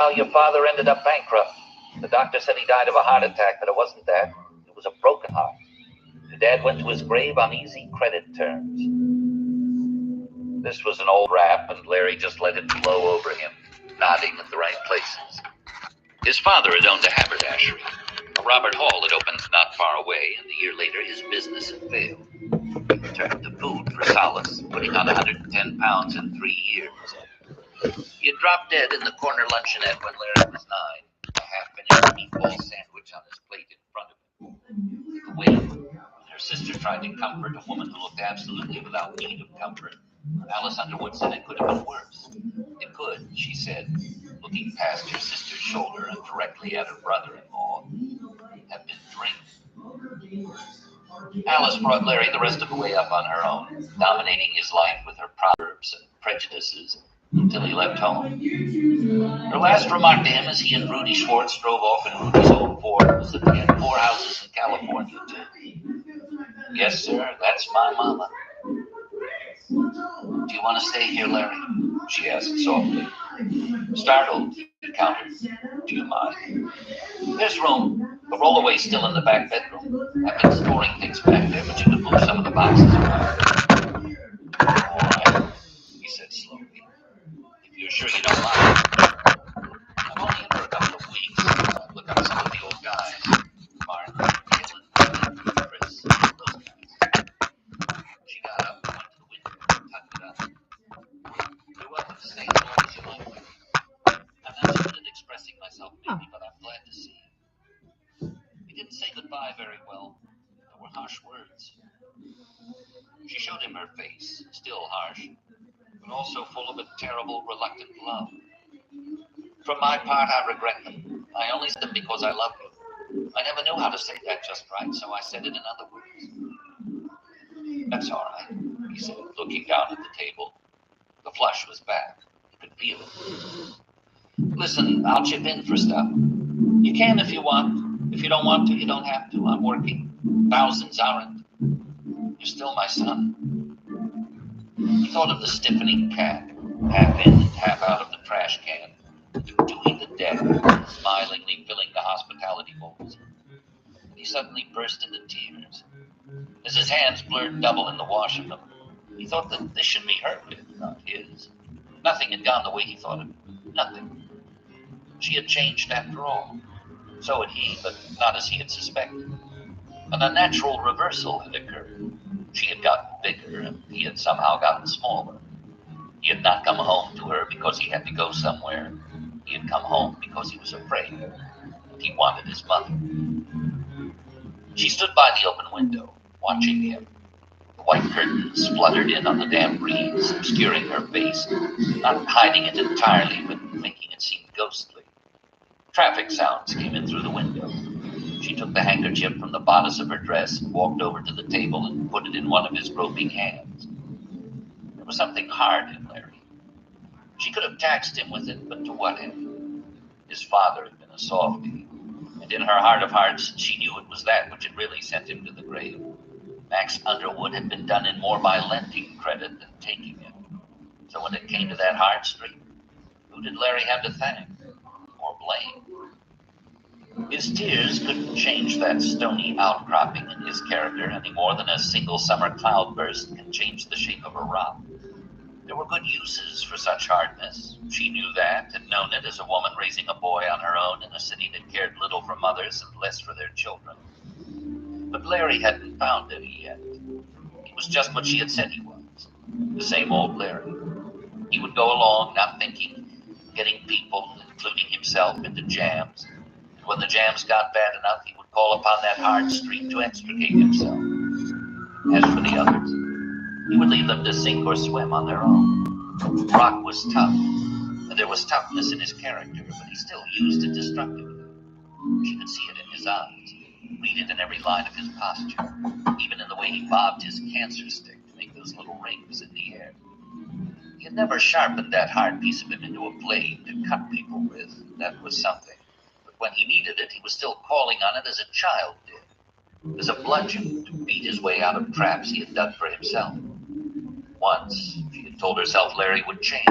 How your father ended up bankrupt. The doctor said he died of a heart attack, but it wasn't that. It was a broken heart. Your dad went to his grave on easy credit terms. This was an old rap, and Larry just let it flow over him, nodding at the right places. His father had owned a haberdashery. A Robert Hall had opened not far away, and a year later his business had failed. He turned to food for solace, putting on 110 pounds in 3 years. He had dropped dead in the corner luncheonette when Larry was 9, a half-finished meatball sandwich on his plate in front of him. The waiter, her sister tried to comfort a woman who looked absolutely without need of comfort. Alice Underwood said it could have been worse. It could, she said, looking past her sister's shoulder and directly at her brother-in-law, have been drink. Alice brought Larry the rest of the way up on her own, dominating his life with her proverbs and prejudices until he left home. Her last remark to him as he and Rudy Schwartz drove off in Rudy's old Ford was that they had 4 houses in California, too. Yes, sir, that's my mama. Do you want to stay here, Larry? She asked softly. Startled, he countered. Do you mind? There's room. The rollaway's still in the back bedroom. I've been storing things back there, but you can move some of the boxes around. All right, he said slowly. If you're sure you don't mind. I'm only in for a couple of weeks. Look up some of the old guys. Mark, Galen, Chris, those guys. She got up and went to the window and tucked it up. You're welcome to stay as long as you like. I'm not so good at expressing myself, maybe, but I'm glad to see you. He didn't say goodbye very well. There were harsh words. She showed him her face, still harsh, but also full of a terrible, reluctant love. For my part, I regret them. I only said them because I love you. I never knew how to say that just right, so I said it in other words. That's all right, he said, looking down at the table. The flush was back. He could feel it. Listen, I'll chip in for stuff. You can if you want. If you don't want to, you don't have to. I'm working. Thousands aren't. You're still my son. He thought of the stiffening cat, half in and half out of the trash can, Dewey the dead, smilingly filling the hospitality bowls. He suddenly burst into tears. As his hands blurred double in the wash of them, he thought that this should be her bit, not his. Nothing had gone the way he thought it would. Nothing. She had changed after all. So had he, but not as he had suspected. An unnatural reversal had occurred. She had gotten bigger, and he had somehow gotten smaller. He had not come home to her because he had to go somewhere. He had come home because he was afraid. He wanted his mother. She stood by the open window, watching him. The white curtains fluttered in on the damp breeze, obscuring her face, not hiding it entirely, but making it seem ghostly. Traffic sounds came in through the window. She took the handkerchief from the bodice of her dress and walked over to the table and put it in one of his groping hands. There was something hard in Larry. She could have taxed him with it, but to what end? His father had been a softy, and in her heart of hearts, she knew it was that which had really sent him to the grave. Max Underwood had been done in more by lending credit than taking it. So when it came to that heartstring, who did Larry have to thank or blame? His tears couldn't change that stony outcropping in his character any more than a single summer cloudburst can change the shape of a rock. There were good uses for such hardness. She knew that, had known it as a woman raising a boy on her own in a city that cared little for mothers and less for their children. But Larry hadn't found any yet. He was just what she had said he was, the same old Larry. He would go along, not thinking, getting people, including himself, into jams. And when the jams got bad enough, he would call upon that hard street to extricate himself. As for the others, he would leave them to sink or swim on their own. Rock was tough, and there was toughness in his character, but he still used it destructively. She could see it in his eyes, read it in every line of his posture, even in the way he bobbed his cancer stick to make those little rings in the air. He had never sharpened that hard piece of him into a blade to cut people with. That was something. But when he needed it, he was still calling on it as a child did, as a bludgeon to beat his way out of traps he had dug for himself. Once, she had told herself Larry would change.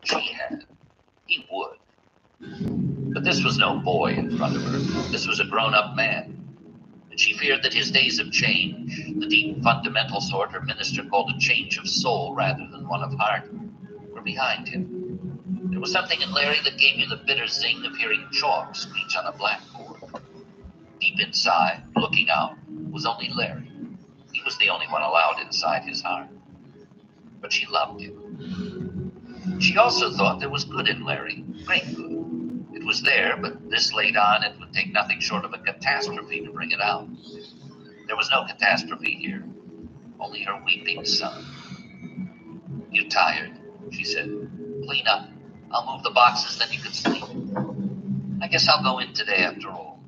She had. He would. But this was no boy in front of her. This was a grown-up man. And she feared that his days of change, the deep fundamental sort her minister called a change of soul rather than one of heart, were behind him. There was something in Larry that gave you the bitter zing of hearing chalk screech on a blackboard. Deep inside, looking out, was only Larry. He was the only one allowed inside his heart. But she loved him. She also thought there was good in Larry, great good. It was there, but this late on, it would take nothing short of a catastrophe to bring it out. There was no catastrophe here, only her weeping son. "You're tired," she said. "Clean up. I'll move the boxes, then you can sleep. I guess I'll go in today after all."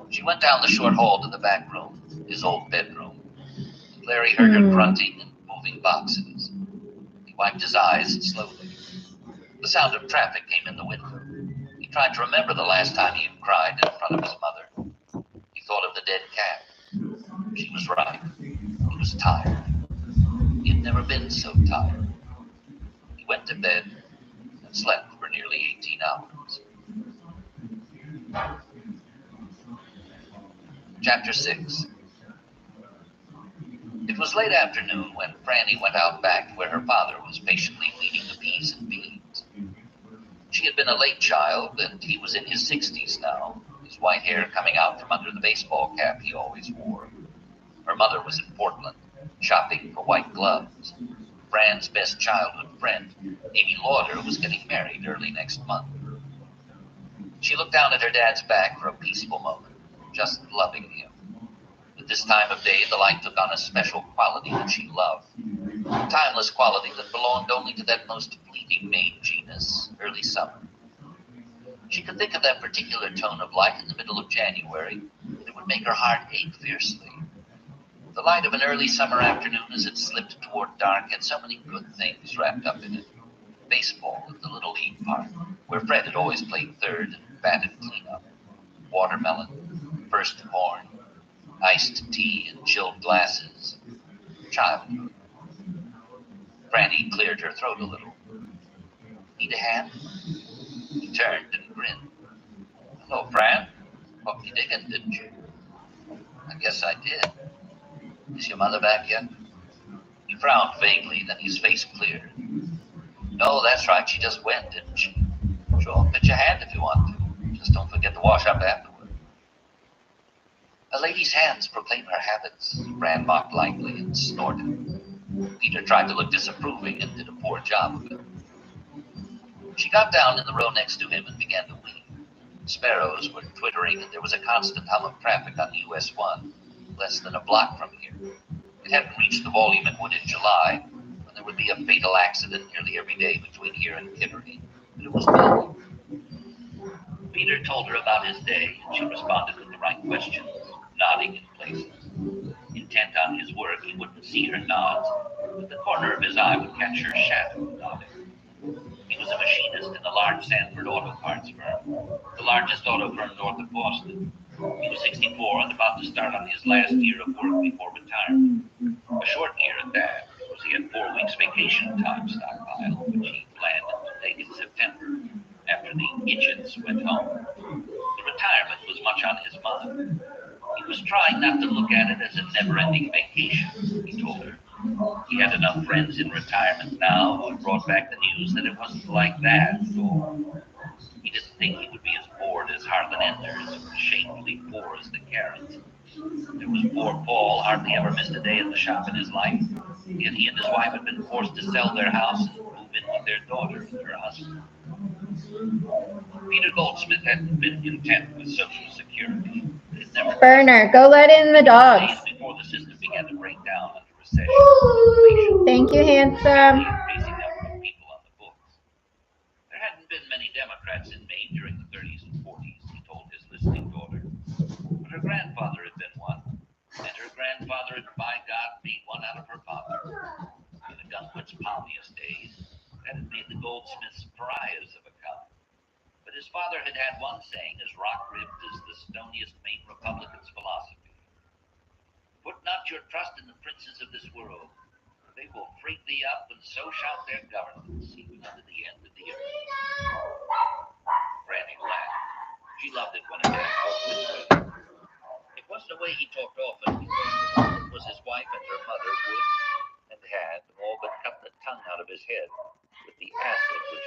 She went down the short hall to the back room, his old bedroom. Larry heard her grunting and moving boxes. He wiped his eyes slowly. The sound of traffic came in the window. He tried to remember the last time he had cried in front of his mother. He thought of the dead cat. She was right. He was tired. He had never been so tired. He went to bed and slept for nearly 18 hours. Chapter 6. It was late afternoon when Franny went out back where her father was patiently weeding the peas and beans. She had been a late child, and he was in his 60s now, his white hair coming out from under the baseball cap he always wore. Her mother was in Portland, shopping for white gloves. Fran's best childhood friend, Amy Lauder, was getting married early next month. She looked down at her dad's back for a peaceful moment, just loving him. At this time of day, the light took on a special quality that she loved, a timeless quality that belonged only to that most fleeting Maine genus, early summer. She could think of that particular tone of light in the middle of January, and it would make her heart ache fiercely. The light of an early summer afternoon as it slipped toward dark had so many good things wrapped up in it. Baseball at the Little League Park, where Fred had always played third and batted cleanup. Watermelon, first corn, iced tea in chilled glasses. Childhood. Franny cleared her throat a little. "Need a hand?" He turned and grinned. "Hello, Fran. Hope you digging, didn't you?" "I guess I did. Is your mother back yet?" He frowned vaguely, then his face cleared. "No, that's right. She just went, didn't she? Sure, pitch a hand if you want to. Just don't forget to wash up afterward." "A lady's hands proclaim her habits," Fran mocked lightly and snorted. Peter tried to look disapproving and did a poor job of it. She got down in the row next to him and began to weep. Sparrows were twittering, and there was a constant hum of traffic on US 1, less than a block from here. It hadn't reached the volume it would in July, when there would be a fatal accident nearly every day between here and Kittery, but it was building. Peter told her about his day, and she responded with the right questions, nodding in places. Intent on his work, he wouldn't see her nods, but the corner of his eye would catch her shadow nodding. He was a machinist in a large Sanford auto parts firm, the largest auto firm north of Boston. He was 64 and about to start on his last year of work before retirement. A short year at that, because he had 4 weeks vacation time stockpiled, which he planned to take in September, after the Itchets went home. The retirement was much on his mind. He was trying not to look at it as a never-ending vacation, he told her. He had enough friends in retirement now who had brought back the news that it wasn't like that at all. He didn't think he would be as bored as Harlan Enders or as shamefully poor as the Carrots. There was poor Paul, hardly ever missed a day at the shop in his life, yet he and his wife had been forced to sell their house and move in with their daughter and her husband. Peter Goldsmith hadn't been content with Social Security. Burner, go let in the dogs. Days before the system began to break down under recession and inflation. Thank you, handsome. Increasing number of people on the books. There hadn't been many Democrats in Maine during the 30s and 40s, he told his listening daughter. But her grandfather had been one, and her grandfather had, by God, made one out of her father. In the Gunwood's palmiest days, that had made the Goldsmiths pariahs of a kind. But his father had had one saying as rock-ribbed as the stoniest Maine Republican's philosophy. "Put not your trust in the princes of this world, for they will freight thee up, and so shall their governments, even unto the end of the earth." loved it when a man talked this way. It wasn't a way he talked often, because it was his wife and her mother would and had all but cut the tongue out of his head with the acid which